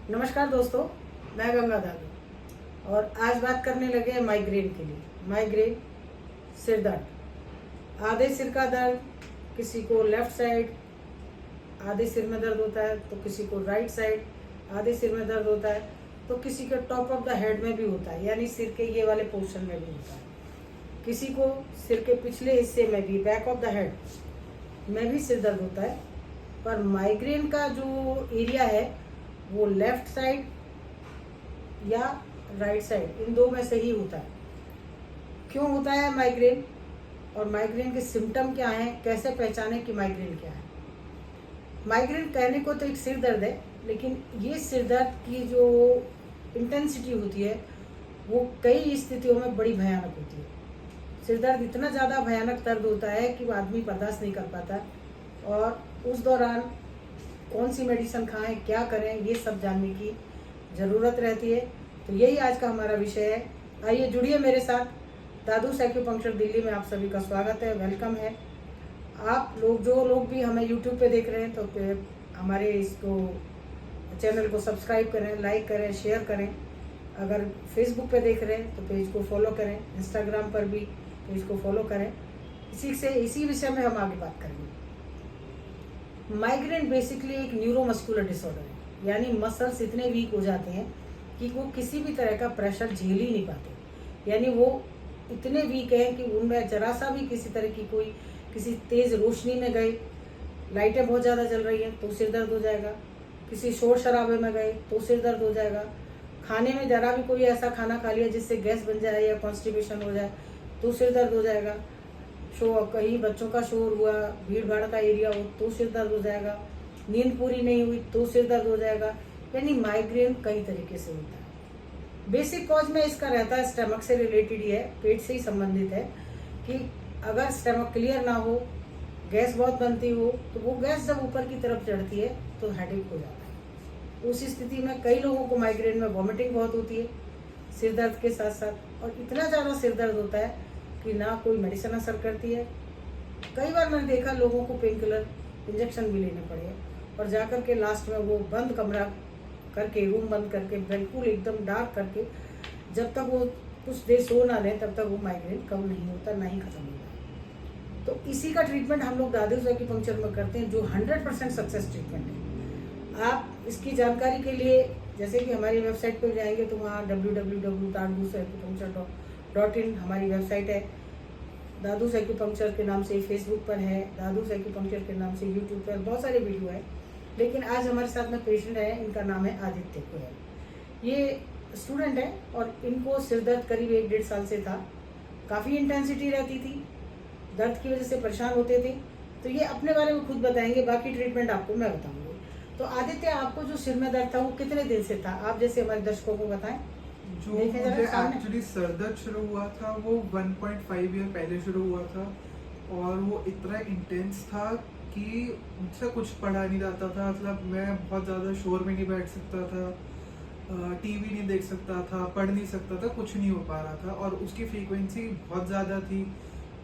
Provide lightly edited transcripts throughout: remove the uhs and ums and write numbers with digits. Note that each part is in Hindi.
नमस्कार दोस्तों, मैं गंगा दादू और आज बात करने लगे माइग्रेन के लिए। माइग्रेन सिर दर्द, आधे सिर का दर्द, किसी को लेफ्ट साइड आधे सिर में दर्द होता है तो किसी को राइट साइड आधे सिर में दर्द होता है तो किसी के टॉप ऑफ द हेड में भी होता है, यानी सिर के ये वाले पोर्शन में भी होता है। किसी को सिर के पिछले हिस्से में भी, बैक ऑफ द हेड में भी सिर दर्द होता है। पर माइग्रेन का जो एरिया है वो लेफ्ट साइड या राइट साइड, इन दो में से ही होता है। क्यों होता है माइग्रेन और माइग्रेन के सिम्टम क्या हैं, कैसे पहचाने कि माइग्रेन क्या है। माइग्रेन कहने को तो एक सिर दर्द है, लेकिन ये सिर दर्द की जो इंटेंसिटी होती है वो कई स्थितियों में बड़ी भयानक होती है। सिर दर्द इतना ज़्यादा भयानक दर्द होता है कि वो आदमी बर्दाश्त नहीं कर पाता, और उस दौरान कौन सी मेडिसिन खाएं, क्या करें, ये सब जानने की ज़रूरत रहती है। तो यही आज का हमारा विषय है। आइए जुड़िए मेरे साथ। दादूस एक्यूपंक्चर दिल्ली में आप सभी का स्वागत है, वेलकम है। आप लोग जो लोग भी हमें यूट्यूब पे देख रहे हैं तो फिर हमारे इसको चैनल को सब्सक्राइब करें, लाइक करें, शेयर करें। अगर फेसबुक पे देख रहे हैं तो पेज को फॉलो करें, इंस्टाग्राम पर भी पेज को फॉलो करें। इसी विषय में हम आगे बात करेंगे। माइग्रेन बेसिकली एक न्यूरोमस्कुलर डिसऑर्डर है, यानी मसल्स इतने वीक हो जाते हैं कि वो किसी भी तरह का प्रेशर झेल ही नहीं पाते। यानी वो इतने वीक हैं कि उनमें जरा सा भी किसी तरह की कोई किसी तेज़ रोशनी में गए, लाइटें बहुत ज़्यादा जल रही हैं तो सिर दर्द हो जाएगा, किसी शोर शराबे में गए तो सिर दर्द हो जाएगा, खाने में ज़रा भी कोई ऐसा खाना खा लिया जिससे गैस बन जाए या कॉन्स्टिपेशन हो जाए तो सिर दर्द हो जाएगा, कहीं बच्चों का शोर हुआ, भीड़ भाड़ का एरिया हो तो सिर दर्द हो जाएगा, नींद पूरी नहीं हुई तो सिर दर्द हो जाएगा। यानी माइग्रेन कई तरीके से होता है। बेसिक कॉज में इसका रहता है स्टमक से रिलेटेड ही है, पेट से ही संबंधित है कि अगर स्टमक क्लियर ना हो, गैस बहुत बनती हो, तो वो गैस जब ऊपर की तरफ चढ़ती है तो हेडेक हो जाता है। उस स्थिति में कई लोगों को माइग्रेन में वॉमिटिंग बहुत होती है सिर दर्द के साथ साथ, और इतना ज़्यादा सिर दर्द होता है कि ना कोई मेडिसिन असर करती है। कई बार मैंने देखा लोगों को पेन किलर इंजेक्शन भी लेने पड़े और जाकर के लास्ट में वो बंद कमरा करके, रूम बंद करके, बिल्कुल एकदम डार्क करके, जब तक वो कुछ देर सो ना लें तब तक वो माइग्रेन कम नहीं होता, ना ही खत्म होता। तो इसी का ट्रीटमेंट हम लोग दादूस एक्यूपंक्चर में करते हैं, जो 100% सक्सेस ट्रीटमेंट है। आप इसकी जानकारी के लिए जैसे कि हमारी वेबसाइट पर जाएंगे तो वहाँ www.dadusacupuncture.in हमारी वेबसाइट है। दादूस एक्यूपंक्चर के नाम से फेसबुक पर है, दादूस एक्यूपंक्चर के नाम से यूट्यूब पर बहुत सारे वीडियो है। लेकिन आज हमारे साथ में पेशेंट है, इनका नाम है आदित्य गोयल। ये स्टूडेंट है और इनको सिर दर्द करीब 1-1.5 साल से था। काफ़ी इंटेंसिटी रहती थी, दर्द की वजह से परेशान होते थे। तो ये अपने बारे में खुद बताएंगे, बाकी ट्रीटमेंट आपको मैं बताऊंगी। तो आदित्य, आपको जो सिर में दर्द था वो कितने दिन से था, आप जैसे हमारे दर्शकों को बताएं। जो मुझे एक्चुअली सर दर्द शुरू हुआ था वो 1.5 ईयर पहले शुरू हुआ था, और वो इतना इंटेंस था कि मुझसे कुछ पढ़ा नहीं जाता था। मतलब मैं बहुत ज़्यादा शोर में नहीं बैठ सकता था, टीवी नहीं देख सकता था, पढ़ नहीं सकता था, कुछ नहीं हो पा रहा था। और उसकी फ्रीक्वेंसी बहुत ज़्यादा थी।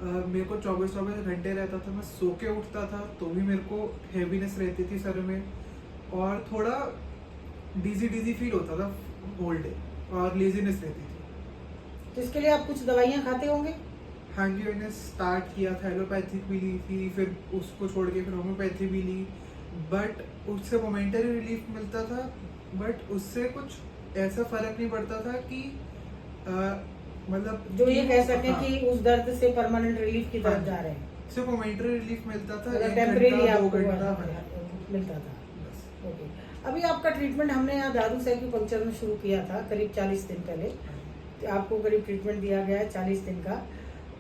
मेरे को 24 घंटे रहता था, मैं सो के उठता था तो भी मेरे को हैवीनेस रहती थी सर में, और थोड़ा डिजी फील होता था होल डे, और लेजीनेस रहती थी। तो इसके लिए आप कुछ दवाइयाँ खाते होंगे? हाँ जी, मैंने स्टार्ट किया था, एलोपैथिक भी ली थी, फिर उसको छोड़ के फिर होम्योपैथी भी ली, बट उससे मोमेंटरी रिलीफ मिलता था, बट उससे कुछ ऐसा फर्क नहीं पड़ता था कि मतलब जो ये कह सकें हाँ, कि उस दर्द से परमानेंट रिलीफ की तरफ जा रहे हैं। सिर्फ मोमेंटरी रिलीफ मिलता था, मतलब 1 टेम्परेरी घंटा 2 आपको घंटा मिलता था। बस। ओके, अभी आपका ट्रीटमेंट हमने यहाँ दादूस एक्यूपंक्चर में शुरू किया था करीब 40 दिन पहले। आपको करीब ट्रीटमेंट दिया गया है 40 दिन का।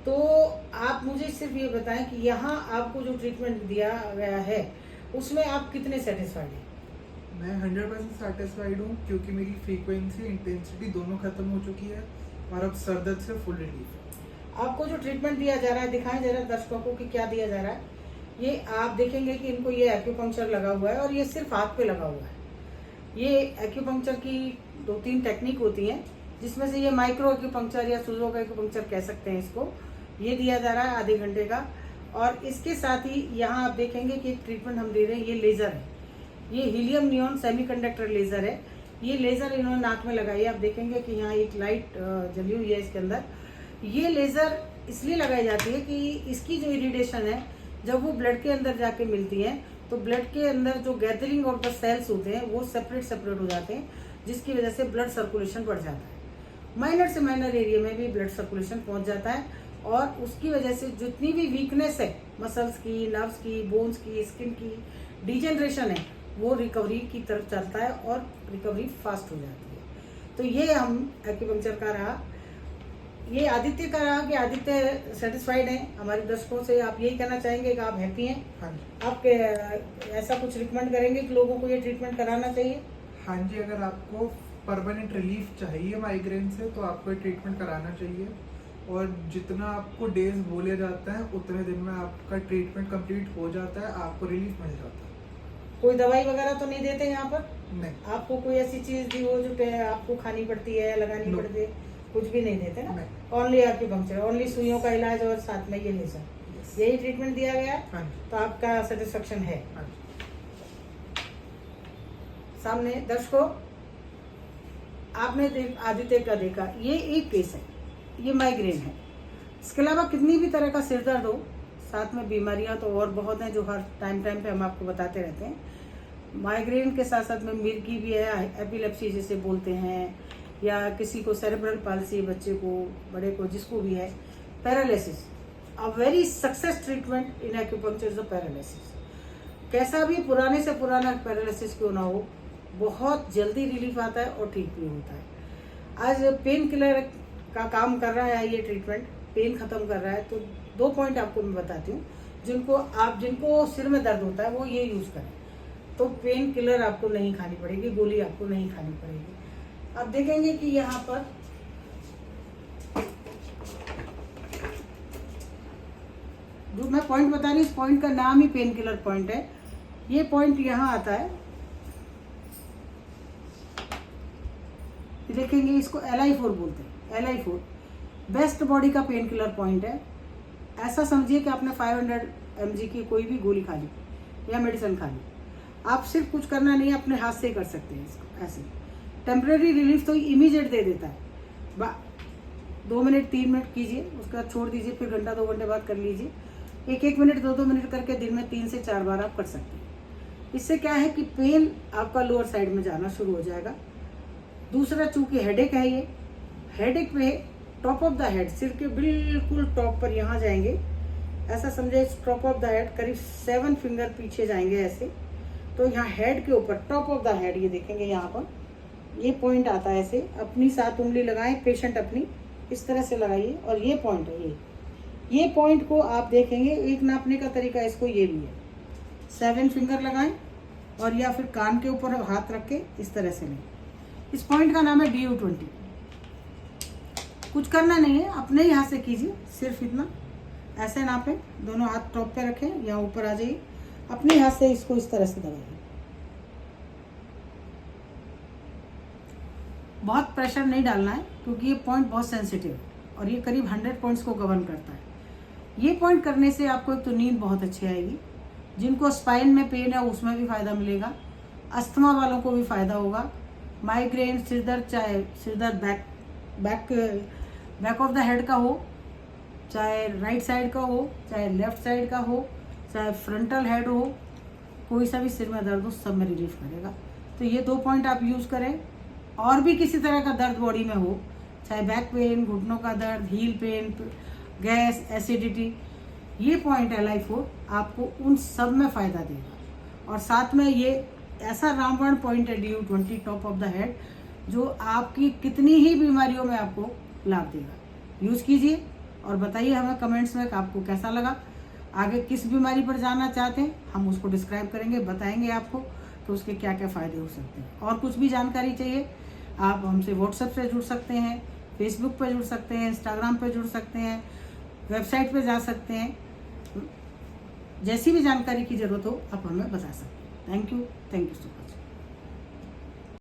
तो आप मुझे सिर्फ ये बताएं कि यहाँ आपको जो ट्रीटमेंट दिया गया है उसमें आप कितने सेटिस्फाइड हैं? मैं 100% सेटिस्फाइड हूँ, क्योंकि मेरी फ्रीक्वेंसी इंटेंसिटी दोनों खत्म हो चुकी है, और अब सर दर्द से फुल रिलीफ है। आपको जो ट्रीटमेंट दिया जा रहा है, दिखाएं जरा दर्शकों को कि क्या दिया जा रहा है। ये आप देखेंगे कि इनको ये एक्यूपंक्चर लगा हुआ है और ये सिर्फ हाथ पे लगा हुआ है। ये एक्यूपंक्चर की 2-3 टेक्निक होती हैं, जिसमें से ये माइक्रो एक्यूपंक्चर या सुजोक एक्यूपंक्चर कह सकते हैं इसको। ये दिया जा रहा है आधे घंटे का, और इसके साथ ही यहाँ आप देखेंगे कि ट्रीटमेंट हम दे रहे हैं, ये लेज़र है। ये हीलियम नियॉन सेमीकंडक्टर लेज़र है। ये लेज़र इन्होंने नाक में लगाई है। आप देखेंगे कि यहाँ एक लाइट जली हुई है इसके अंदर। ये लेज़र इसलिए लगाई जाती है कि इसकी जो इरिटेशन है जब वो ब्लड के अंदर जाके मिलती है तो ब्लड के अंदर जो गैदरिंग ऑफ द सेल्स होते हैं वो सेपरेट हो जाते हैं, जिसकी वजह से ब्लड सर्कुलेशन बढ़ जाता है। माइनर से माइनर एरिया में भी ब्लड सर्कुलेशन पहुंच जाता है और उसकी वजह से जितनी भी वीकनेस है मसल्स की, नर्व्स की, बोन्स की, स्किन की, डिजेनरेशन है, वो रिकवरी की तरफ चलता है और रिकवरी फास्ट हो जाती है। तो ये हम एक्यूपंक्चर का रहा, ये आदित्य का रहा कि आदित्य सेटिस्फाइड है हमारे दर्शकों से। आप यही कहना चाहेंगे कि आप हैप्पी हैं? हाँ जी। आप ऐसा कुछ रिकमेंड करेंगे कि लोगों को ये ट्रीटमेंट कराना चाहिए? हाँ जी, अगर आपको परमानेंट रिलीफ चाहिए माइग्रेन से तो आपको ये ट्रीटमेंट कराना चाहिए, और जितना आपको डेज बोले जाता है उतने दिन में आपका ट्रीटमेंट कंप्लीट हो जाता है, आपको रिलीफ मिल जाता है। कोई दवाई वगैरह तो नहीं देते यहाँ पर? नहीं। आपको कोई ऐसी चीज दी हो जो आपको खानी पड़ती है, लगानी No. पड़ती है? कुछ भी नहीं देते ना? नहीं। ओनली एक्यूपंक्चर, ओनली सुइयों का इलाज और साथ में ये लेजर, Yes. यही ट्रीटमेंट दिया गया है। हाँ जी। तो आपका सेटिस्फेक्शन है? हाँ जी। सामने दर्शकों आपने आदित्य का देखा, ये एक केस है, ये माइग्रेन है। इसके अलावा कितनी भी तरह का सिर दर्द हो, साथ में बीमारियां तो और बहुत हैं जो हर टाइम पे हम आपको बताते रहते हैं। माइग्रेन के साथ साथ में मिर्गी भी है, एपिलेप्सी जिसे बोलते हैं, या किसी को सेरेब्रल पाल्सी, बच्चे को, बड़े को, जिसको भी है, paralysis. A very success treatment in acupuncture is paralysis. कैसा भी पुराने से पुराना पैरालिसिस क्यों ना हो, बहुत जल्दी रिलीफ आता है और ठीक भी होता है। आज पेन किलर का काम कर रहा है ये ट्रीटमेंट, पेन खत्म कर रहा है। तो 2 पॉइंट आपको मैं बताती हूँ, जिनको सिर में दर्द होता है वो ये यूज करें, तो पेन किलर आपको नहीं खानी पड़ेगी, गोली आपको नहीं खानी पड़ेगी। आप देखेंगे कि यहाँ पर जो मैं पॉइंट बता रही हूँ, इस पॉइंट का नाम ही पेन किलर पॉइंट है। ये पॉइंट यहाँ आता है, देखेंगे इसको LI4 बोलते हैं। LI4 बेस्ट बॉडी का पेन किलर पॉइंट है। ऐसा समझिए कि आपने 500 mg की कोई भी गोली खा ली या मेडिसिन खा ली, आप सिर्फ कुछ करना नहीं है, अपने हाथ से ही कर सकते हैं इसको। ऐसे टेम्परेरी रिलीफ तो इमीडिएट दे देता है। 2 मिनट 3 मिनट कीजिए, उसके बाद छोड़ दीजिए, फिर घंटा 2 घंटे बाद कर लीजिए। 1-1 मिनट 2-2 मिनट करके दिन में 3 से 4 बार आप कर सकते हैं। इससे क्या है कि पेन आपका लोअर साइड में जाना शुरू हो जाएगा। दूसरा, चूंकि हेडेक है, ये हेडेक पे टॉप ऑफ द हेड, सिर के बिल्कुल टॉप पर यहाँ जाएंगे, ऐसा समझे टॉप ऑफ द हेड करीब 7 फिंगर पीछे जाएंगे ऐसे। तो यहाँ हेड के ऊपर टॉप ऑफ द हेड, ये देखेंगे यहाँ पर ये पॉइंट आता है ऐसे। अपनी 7 उंगली लगाएं, पेशेंट अपनी इस तरह से लगाइए, और ये पॉइंट है, ये पॉइंट को आप देखेंगे। एक नापने का तरीका इसको ये भी है, 7 फिंगर लगाएं और या फिर कान के ऊपर हाथ रख के इस तरह से लें। इस पॉइंट का नाम है DU20। कुछ करना नहीं है, अपने ही हाथ से कीजिए, सिर्फ इतना ऐसे नापें, दोनों हाथ टॉप पे रखें, यहाँ ऊपर आ जाइए, अपने हाथ से इसको इस तरह से दबाइए। बहुत प्रेशर नहीं डालना है क्योंकि ये पॉइंट बहुत सेंसिटिव है और ये करीब 100 पॉइंट्स को गवर्न करता है। ये पॉइंट करने से आपको एक तो नींद बहुत अच्छी आएगी, जिनको स्पाइन में पेन है उसमें भी फ़ायदा मिलेगा, अस्थमा वालों को भी फ़ायदा होगा, माइग्रेन, सिरदर्द, चाहे सिरदर्द बैक ऑफ द हेड का हो, चाहे राइट साइड का हो, चाहे लेफ्ट साइड का हो, चाहे फ्रंटल हेड हो, कोई सा भी सिर में दर्द हो, सब में रिलीफ करेगा। तो ये 2 पॉइंट आप यूज़ करें। और भी किसी तरह का दर्द बॉडी में हो, चाहे बैक पेन, घुटनों का दर्द, हील पेन, गैस, एसिडिटी, ये पॉइंट LI4 आपको उन सब में फ़ायदा देगा। और साथ में ये ऐसा रामबाण पॉइंट है DU20 top of the head, जो आपकी कितनी ही बीमारियों में आपको लाभ देगा। यूज़ कीजिए और बताइए हमें कमेंट्स में कि आपको कैसा लगा। आगे किस बीमारी पर जाना चाहते हैं हम उसको डिस्क्राइब करेंगे, बताएंगे आपको कि उसके क्या क्या फ़ायदे हो सकते हैं। और कुछ भी जानकारी चाहिए आप हमसे व्हाट्सएप से जुड़ सकते हैं, फेसबुक पर जुड़ सकते हैं, इंस्टाग्राम पर जुड़ सकते हैं, वेबसाइट पर जा सकते हैं। जैसी भी जानकारी की ज़रूरत हो आप हमें बता सकते हैं। Thank you so much.